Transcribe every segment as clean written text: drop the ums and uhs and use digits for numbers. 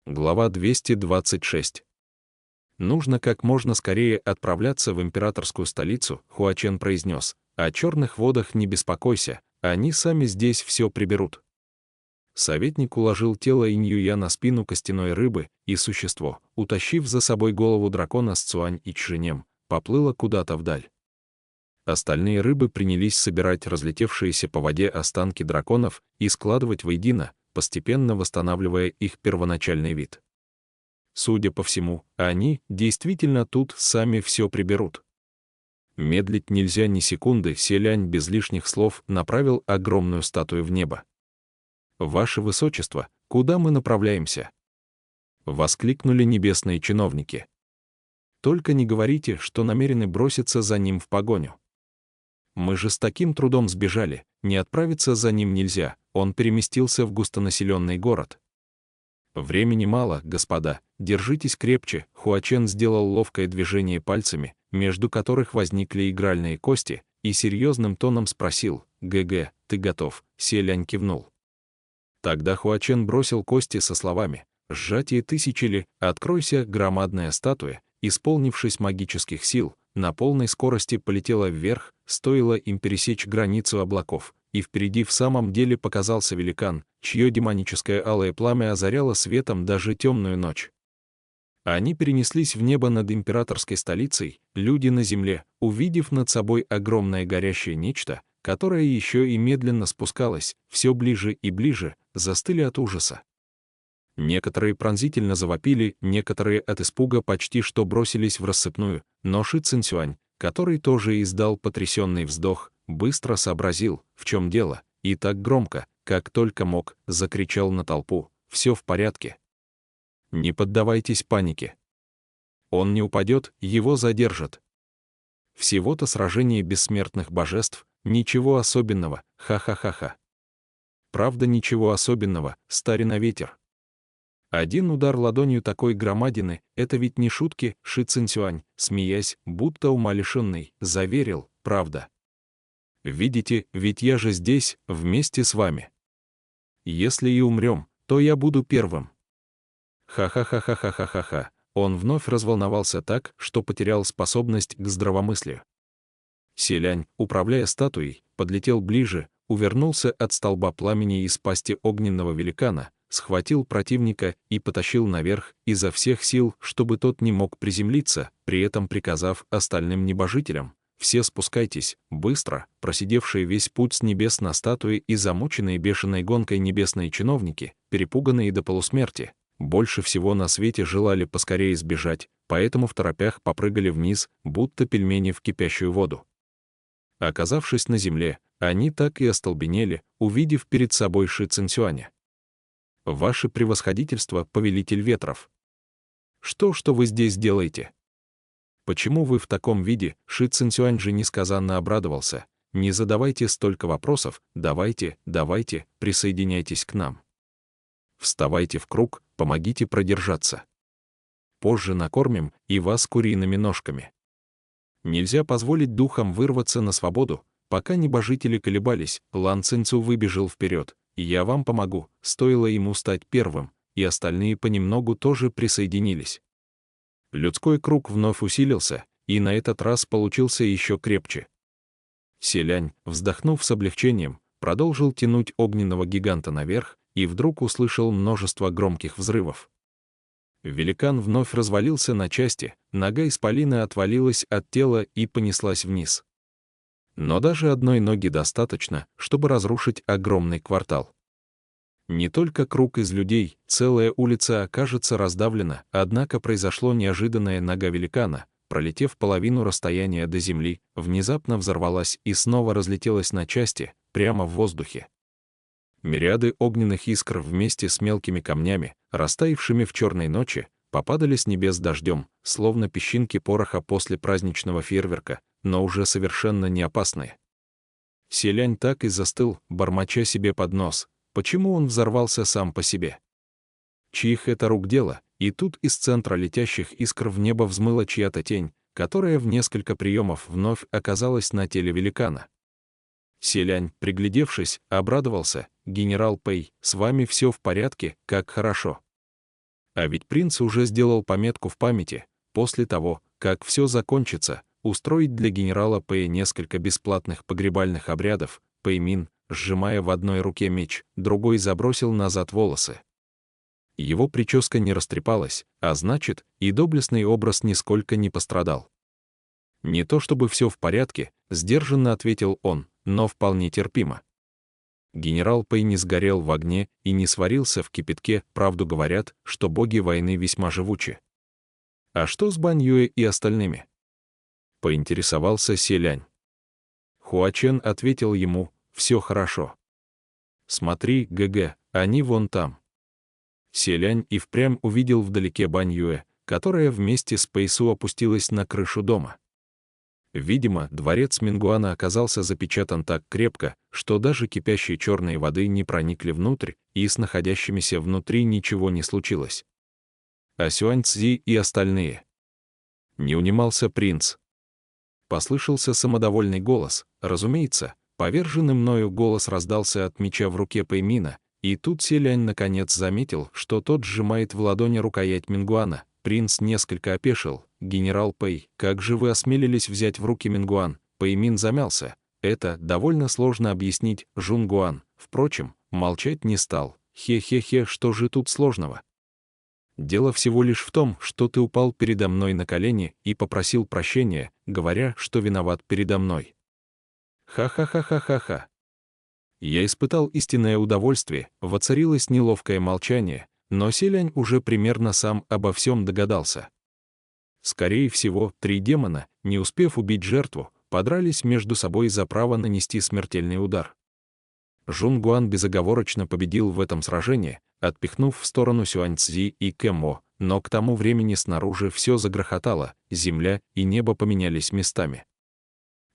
Глава 226. Нужно как можно скорее отправляться в императорскую столицу, Хуачен произнес. О черных водах не беспокойся, они сами здесь все приберут. Советник уложил тело Иньюя на спину костяной рыбы, и существо, утащив за собой голову дракона с Цуань и Чжинем, поплыло куда-то вдаль. Остальные рыбы принялись собирать разлетевшиеся по воде останки драконов и складывать воедино, постепенно восстанавливая их первоначальный вид. Судя по всему, они действительно тут сами все приберут. Медлить нельзя ни секунды, Селянь без лишних слов направил огромную статую в небо. «Ваше Высочество, куда мы направляемся?» — воскликнули небесные чиновники. «Только не говорите, что намерены броситься за ним в погоню. Мы же с таким трудом сбежали, не отправиться за ним нельзя, он переместился в густонаселенный город». «Времени мало, господа, держитесь крепче», — Хуачен сделал ловкое движение пальцами, между которых возникли игральные кости, и серьезным тоном спросил: «ГГ, ты готов?» Селянь кивнул. Тогда Хуачен бросил кости со словами: «Сжатие тысячи ли, откройся». Громадная статуя, исполнившись магических сил, на полной скорости полетела вверх, стоило им пересечь границу облаков, и впереди в самом деле показался великан, чье демоническое алое пламя озаряло светом даже темную ночь. Они перенеслись в небо над императорской столицей, люди на земле, увидев над собой огромное горящее нечто, которое еще и медленно спускалось, все ближе и ближе, застыли от ужаса. Некоторые пронзительно завопили, некоторые от испуга почти что бросились в рассыпную, но Ши Цинцюань, который тоже издал потрясенный вздох, быстро сообразил, в чем дело, и так громко, как только мог, закричал на толпу: «Все в порядке. Не поддавайтесь панике. Он не упадет, его задержат. Всего-то сражение бессмертных божеств, ничего особенного, ха-ха-ха-ха». Правда, ничего особенного, старина ветер. Один удар ладонью такой громадины — это ведь не шутки. Ши Цинцюань, смеясь, будто умалишенный, заверил: «Правда. Видите, ведь я же здесь, вместе с вами. Если и умрем, то я буду первым». Ха-ха-ха-ха-ха-ха-ха. Он вновь разволновался так, что потерял способность к здравомыслию. Селянь, управляя статуей, подлетел ближе, увернулся от столба пламени из пасти огненного великана, схватил противника и потащил наверх изо всех сил, чтобы тот не мог приземлиться, при этом приказав остальным небожителям: «Все спускайтесь, быстро». Просидевшие весь путь с небес на статуе и замученные бешеной гонкой небесные чиновники, перепуганные до полусмерти, больше всего на свете желали поскорее сбежать, поэтому второпях попрыгали вниз, будто пельмени в кипящую воду. Оказавшись на земле, они так и остолбенели, увидев перед собой Ши Цинцюаня. «Ваше превосходительство, повелитель ветров! Что вы здесь делаете? Почему вы в таком виде?» Ши Цинцюань же несказанно обрадовался. «Не задавайте столько вопросов, давайте, присоединяйтесь к нам. Вставайте в круг, помогите продержаться. Позже накормим и вас куриными ножками». Нельзя позволить духам вырваться на свободу. Пока небожители колебались, Лан Цинцу выбежал вперед: «Я вам помогу». Стоило ему стать первым, и остальные понемногу тоже присоединились. Людской круг вновь усилился, и на этот раз получился еще крепче. Селянь, вздохнув с облегчением, продолжил тянуть огненного гиганта наверх, и вдруг услышал множество громких взрывов. Великан вновь развалился на части, нога исполина отвалилась от тела и понеслась вниз. Но даже одной ноги достаточно, чтобы разрушить огромный квартал. Не только круг из людей, целая улица окажется раздавлена, однако произошло неожиданное: нога великана, пролетев половину расстояния до земли, внезапно взорвалась и снова разлетелась на части, прямо в воздухе. Мириады огненных искр вместе с мелкими камнями, растаявшими в черной ночи, попадали с небес дождем, словно песчинки пороха после праздничного фейерверка, но уже совершенно не опасные. Селянь так и застыл, бормоча себе под нос: почему он взорвался сам по себе? Чьих это рук дело? И тут из центра летящих искр в небо взмыла чья-то тень, которая в несколько приемов вновь оказалась на теле великана. Селянь, приглядевшись, обрадовался: «Генерал Пэй, с вами все в порядке, как хорошо». А ведь принц уже сделал пометку в памяти, после того, как все закончится, устроить для генерала Пэя несколько бесплатных погребальных обрядов. Пэймин, сжимая в одной руке меч, другой забросил назад волосы. Его прическа не растрепалась, а значит, и доблестный образ нисколько не пострадал. «Не то чтобы все в порядке», — сдержанно ответил он, но вполне терпимо. Генерал Пэй не сгорел в огне и не сварился в кипятке, правду говорят, что боги войны весьма живучи. «А что с Бань Юэ и остальными?» — поинтересовался Селянь. Хуачен ответил ему: «Все хорошо. Смотри, ГГ, они вон там». Селянь и впрямь увидел вдалеке Бань Юэ, которая вместе с Пэйсу опустилась на крышу дома. Видимо, дворец Мингуана оказался запечатан так крепко, что даже кипящие черные воды не проникли внутрь, и с находящимися внутри ничего не случилось. А Сюань Цзи и остальные? Не унимался принц. Послышался самодовольный голос. Разумеется, поверженный мною голос раздался от меча в руке Пэймина, и тут Селянь наконец заметил, что тот сжимает в ладони рукоять Мингуана. Принц несколько опешил. «Генерал Пэй, как же вы осмелились взять в руки Мингуан?» Пэймин замялся. «Это довольно сложно объяснить, Жунгуан. Впрочем, молчать не стал. Хе-хе-хе, что же тут сложного? Дело всего лишь в том, что ты упал передо мной на колени и попросил прощения, говоря, что виноват передо мной. Ха-ха-ха-ха-ха-ха». Я испытал истинное удовольствие, воцарилось неловкое молчание, но Селянь уже примерно сам обо всем догадался. Скорее всего, 3 демона, не успев убить жертву, подрались между собой за право нанести смертельный удар. Жунгуан безоговорочно победил в этом сражении, отпихнув в сторону Сюаньцзи и Кэмо, но к тому времени снаружи все загрохотало, земля и небо поменялись местами.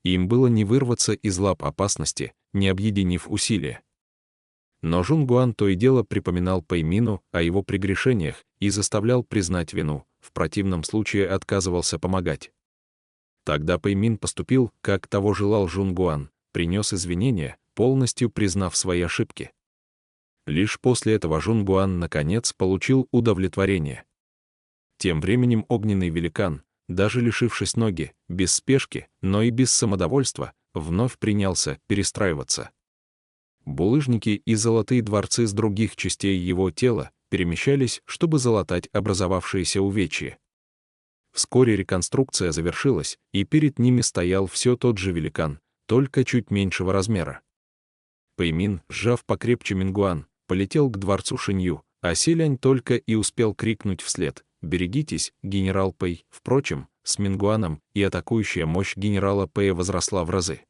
Им было не вырваться из лап опасности, не объединив усилия. Но Жунгуан то и дело припоминал Пэймину о его прегрешениях и заставлял признать вину, в противном случае отказывался помогать. Тогда Пэймин поступил, как того желал Жунгуан, принес извинения, полностью признав свои ошибки. Лишь после этого Жунгуан наконец получил удовлетворение. Тем временем огненный великан, даже лишившись ноги, без спешки, но и без самодовольства, вновь принялся перестраиваться. Булыжники и золотые дворцы с других частей его тела перемещались, чтобы залатать образовавшиеся увечья. Вскоре реконструкция завершилась, и перед ними стоял все тот же великан, только чуть меньшего размера. Пэймин, сжав покрепче Мингуан, полетел к дворцу Шинью, а Селянь только и успел крикнуть вслед: «Берегитесь, генерал Пэй». Впрочем, с Мингуаном и атакующая мощь генерала Пэя возросла в разы.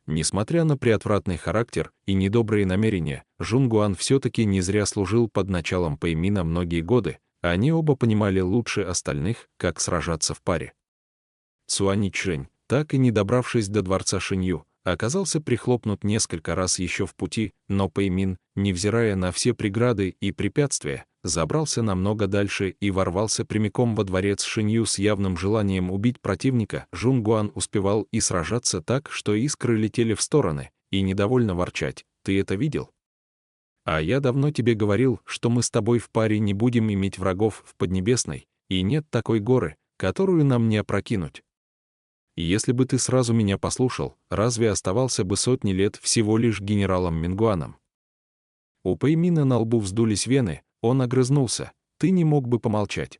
Несмотря на приотвратный характер и недобрые намерения, Жунгуан все-таки не зря служил под началом Пэймина многие годы, а они оба понимали лучше остальных, как сражаться в паре. Цуаничжэнь, так и не добравшись до дворца Шинью, оказался прихлопнут несколько раз еще в пути, но Пэймин, невзирая на все преграды и препятствия, забрался намного дальше и ворвался прямиком во дворец Шинью с явным желанием убить противника. Жунгуан успевал и сражаться так, что искры летели в стороны, и недовольно ворчать: «Ты это видел? А я давно тебе говорил, что мы с тобой в паре не будем иметь врагов в Поднебесной, и нет такой горы, которую нам не опрокинуть. Если бы ты сразу меня послушал, разве оставался бы сотни лет всего лишь генералом Мингуаном?» У Пэймина на лбу вздулись вены, он огрызнулся: «Ты не мог бы помолчать?»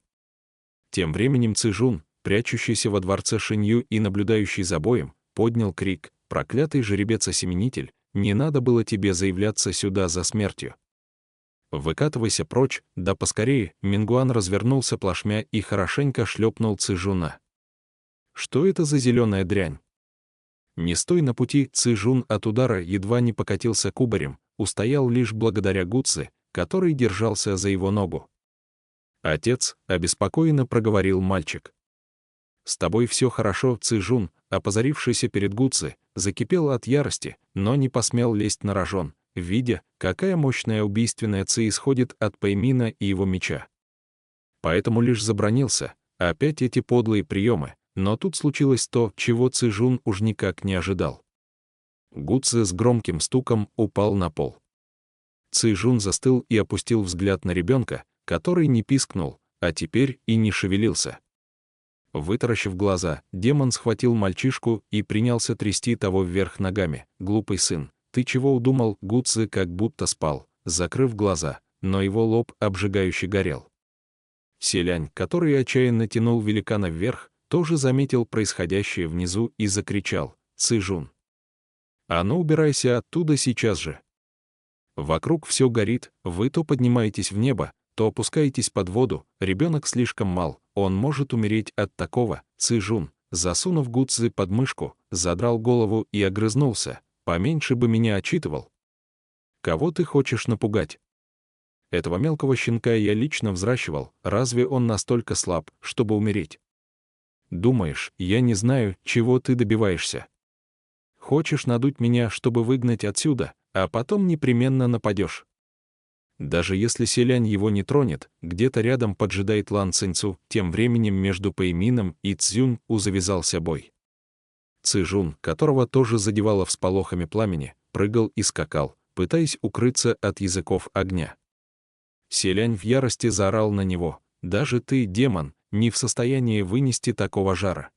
Тем временем Цзижун, прячущийся во дворце Шинью и наблюдающий за боем, поднял крик: «Проклятый жеребец-осеменитель, не надо было тебе заявляться сюда за смертью. Выкатывайся прочь, да поскорее!» Мингуан развернулся плашмя и хорошенько шлепнул Цзижуна. «Что это за зеленая дрянь?» «Не стой на пути!» Цзижун от удара едва не покатился кубарем, устоял лишь благодаря Гуцзы, который держался за его ногу. «Отец», — обеспокоенно проговорил мальчик. «С тобой все хорошо», — Цзижун, опозорившийся перед Гуцзы, закипел от ярости, но не посмел лезть на рожон, видя, какая мощная убийственная ци исходит от Пэймина и его меча. Поэтому лишь забранился: «Опять эти подлые приемы», но тут случилось то, чего Цзижун уж никак не ожидал. Гуцзы с громким стуком упал на пол. Цзижун застыл и опустил взгляд на ребенка, который не пискнул, а теперь и не шевелился. Вытаращив глаза, демон схватил мальчишку и принялся трясти того вверх ногами. «Глупый сын, ты чего удумал?» Гудзи как будто спал, закрыв глаза, но его лоб обжигающе горел. Селянь, который отчаянно тянул великана вверх, тоже заметил происходящее внизу и закричал: «Цзэжун! А ну убирайся оттуда сейчас же! Вокруг все горит, вы то поднимаетесь в небо, то опускаетесь под воду, ребенок слишком мал, он может умереть от такого». Цзэжун, засунув Гудзи под мышку, задрал голову и огрызнулся: «Поменьше бы меня отчитывал. Кого ты хочешь напугать? Этого мелкого щенка я лично взращивал, разве он настолько слаб, чтобы умереть? Думаешь, я не знаю, чего ты добиваешься? Хочешь надуть меня, чтобы выгнать отсюда, а потом непременно нападешь?» Даже если селянь его не тронет, где-то рядом поджидает Лан Цинцу. Тем временем между Пэймином и Цзюнь-У завязался бой. Цзэжун, которого тоже задевало всполохами пламени, прыгал и скакал, пытаясь укрыться от языков огня. Селянь в ярости заорал на него: «Даже ты, демон, не в состоянии вынести такого жара.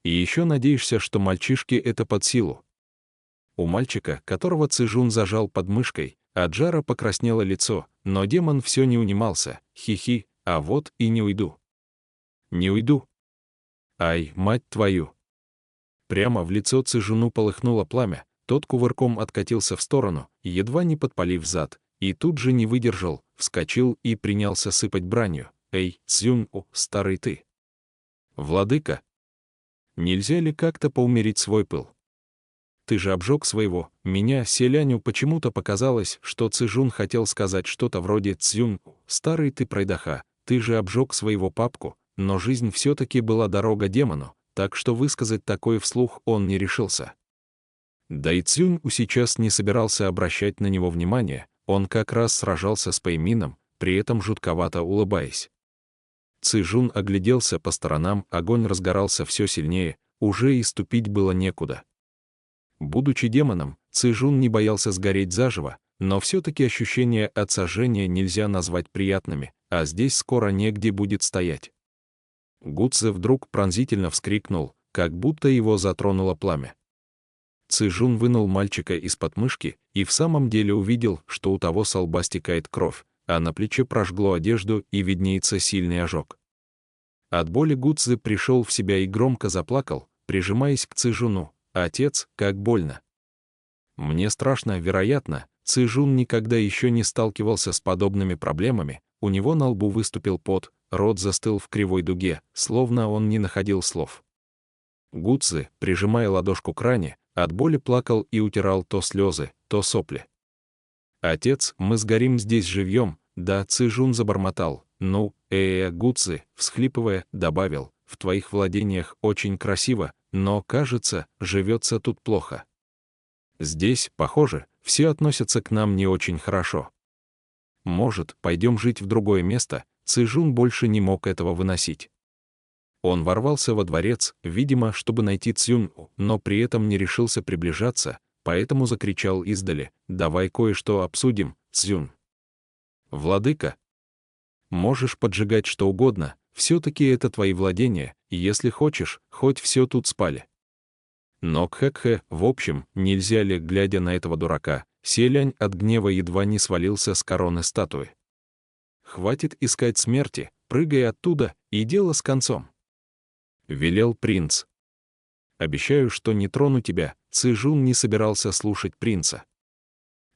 И еще надеешься, что мальчишке это под силу?» У мальчика, которого Цзэжун зажал под мышкой, от жара покраснело лицо, но демон все не унимался: «Хи-хи, а вот и не уйду. Не уйду. Ай, мать твою!» Прямо в лицо Цзэжуну полыхнуло пламя, тот кувырком откатился в сторону, едва не подпалив зад, и тут же не выдержал, вскочил и принялся сыпать бранью: «Эй, Цзюнь-У, старый ты! Владыка! Нельзя ли как-то поумерить свой пыл? Ты же обжег своего». Меня, селяню, почему-то показалось, что Цзэжун хотел сказать что-то вроде: «Цзюнь-У, старый ты пройдаха, ты же обжег своего папку», но жизнь все-таки была дорога демону, так что высказать такое вслух он не решился. Да и Цзюнь-У сейчас не собирался обращать на него внимания, он как раз сражался с Пэймином, при этом жутковато улыбаясь. Цзэжун огляделся по сторонам, огонь разгорался все сильнее, уже и ступить было некуда. Будучи демоном, Цзэжун не боялся сгореть заживо, но все-таки ощущения от сожжения нельзя назвать приятными, а здесь скоро негде будет стоять. Гудзи вдруг пронзительно вскрикнул, как будто его затронуло пламя. Цзэжун вынул мальчика из-под мышки и в самом деле увидел, что у того со лба стекает кровь, а на плече прожгло одежду и виднеется сильный ожог. От боли Гудзи пришел в себя и громко заплакал, прижимаясь к Цзэжуну: «Отец, как больно! Мне страшно». Вероятно, Цзэжун никогда еще не сталкивался с подобными проблемами, у него на лбу выступил пот, рот застыл в кривой дуге, словно он не находил слов. Гудзи, прижимая ладошку к ране, от боли плакал и утирал то слезы, то сопли. «Отец, мы сгорим здесь живьем». «Да», Цзэжун забормотал. «Ну, Гудзи», всхлипывая, добавил: «В твоих владениях очень красиво, но, кажется, живется тут плохо. Здесь, похоже, все относятся к нам не очень хорошо. Может, пойдем жить в другое место?» Цзэжун больше не мог этого выносить. Он ворвался во дворец, видимо, чтобы найти Цзюнь-У, но при этом не решился приближаться, поэтому закричал издали: «Давай кое-что обсудим, Цзюнь. Владыка, можешь поджигать что угодно, все-таки это твои владения, если хочешь, хоть все тут спали. Но кхе-кхе, в общем, нельзя ли?» Глядя на этого дурака, селянь от гнева едва не свалился с короны статуи. «Хватит искать смерти, прыгай оттуда, и дело с концом», — велел принц. «Обещаю, что не трону тебя». Цзэжун не собирался слушать принца.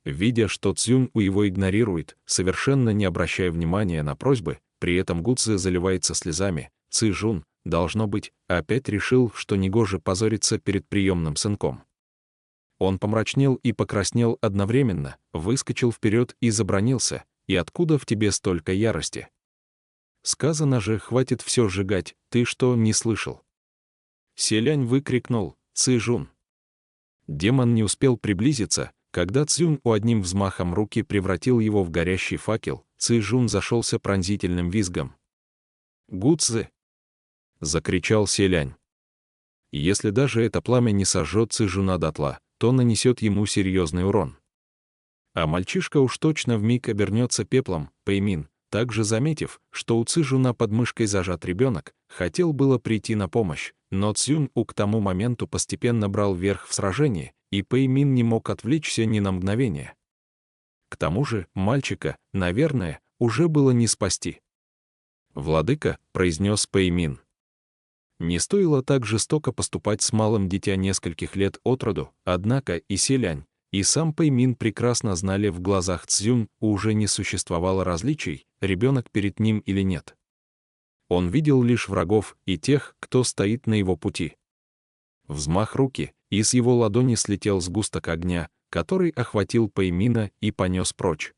Видя, что Цзюнь-У его игнорирует, совершенно не обращая внимания на просьбы, при этом Гудзи заливается слезами, Цзэжун, должно быть, опять решил, что негоже позориться перед приемным сынком. Он помрачнел и покраснел одновременно, выскочил вперед и забранился: «И откуда в тебе столько ярости? Сказано же, хватит все сжигать, ты что, не слышал?» Селянь выкрикнул: «Цзэжун!» Демон не успел приблизиться, когда Цзюнь-У одним взмахом руки превратил его в горящий факел. Цзэжун зашелся пронзительным визгом. «Гудзи!» — закричал селянь. Если даже это пламя не сожжет Цзэжуна дотла, то нанесет ему серьезный урон. А мальчишка уж точно вмиг обернется пеплом. Пэймин, Также заметив, что у Цзэжуна под мышкой зажат ребенок, хотел было прийти на помощь, но Цзюн-У к тому моменту постепенно брал верх в сражении, и Пэй Мин не мог отвлечься ни на мгновение. К тому же мальчика, наверное, уже было не спасти. «Владыка», — произнес Пэй Мин. Не стоило так жестоко поступать с малым дитя нескольких лет от роду, однако и Селянь, и сам Пэй Мин прекрасно знали, в глазах Цзюн уже не существовало различий, ребенок перед ним или нет. Он видел лишь врагов и тех, кто стоит на его пути. Взмах руки, и с его ладони слетел сгусток огня, который охватил Пэй Мина и понес прочь.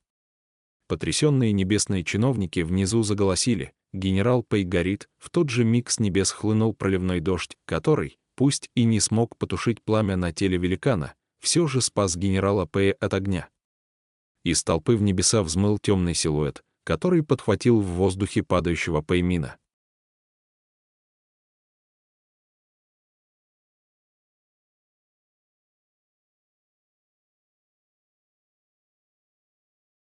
Потрясенные небесные чиновники внизу заголосили: «Генерал Пэй горит!» В тот же миг с небес хлынул проливной дождь, который, пусть и не смог потушить пламя на теле великана, все же спас генерала Пэя от огня. Из толпы в небеса взмыл темный силуэт, который подхватил в воздухе падающего Пэй Мина.